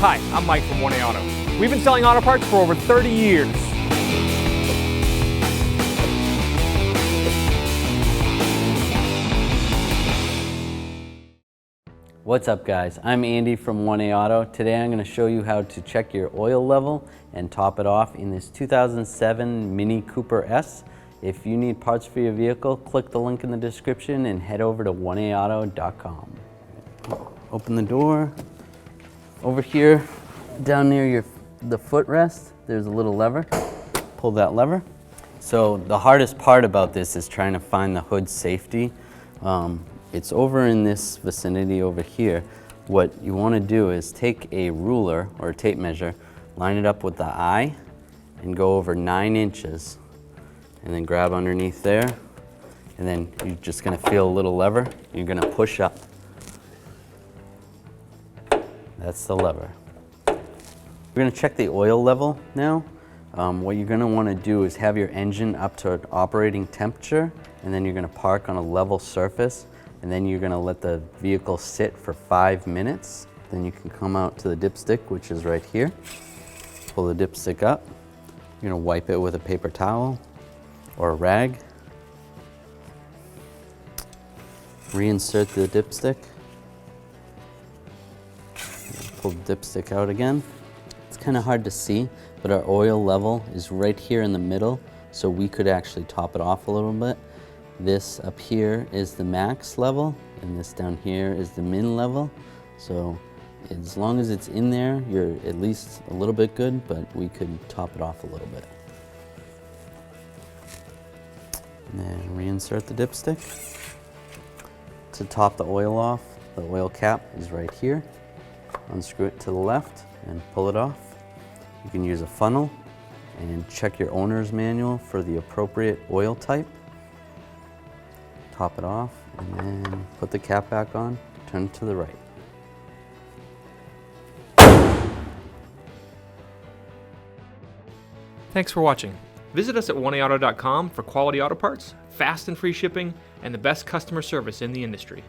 Hi, I'm Mike from 1A Auto. We've been selling auto parts for over 30 years. What's up guys, I'm Andy from 1A Auto. Today I'm going to show you how to check your oil level and top it off in this 2007 Mini Cooper S. If you need parts for your vehicle, click the link in the description and head over to 1aauto.com. Open the door. Over here, down near the footrest, there's a little lever. Pull that lever. So the hardest part about this is trying to find the hood safety. It's over in this vicinity over here. What you want to do is take a ruler or a tape measure, line it up with the eye, and go over 9 inches. And then grab underneath there. And then you're just going to feel a little lever. You're going to push up. That's the lever. We're going to check the oil level now. What you're going to want to do is have your engine up to an operating temperature, and then you're going to park on a level surface, and then you're going to let the vehicle sit for 5 minutes. Then you can come out to the dipstick, which is right here. Pull the dipstick up. You're going to wipe it with a paper towel or a rag. Reinsert the dipstick. Pull the dipstick out again. It's kind of hard to see, but our oil level is right here in the middle, so we could actually top it off a little bit. This up here is the max level, and this down here is the min level. So as long as it's in there, you're at least a little bit good, but we could top it off a little bit. And then reinsert the dipstick. To top the oil off, the oil cap is right here. Unscrew it to the left and pull it off. You can use a funnel and check your owner's manual for the appropriate oil type. Top it off and then put the cap back on, turn it to the right. Thanks for watching. Visit us at 1aauto.com for quality auto parts, fast and free shipping, and the best customer service in the industry.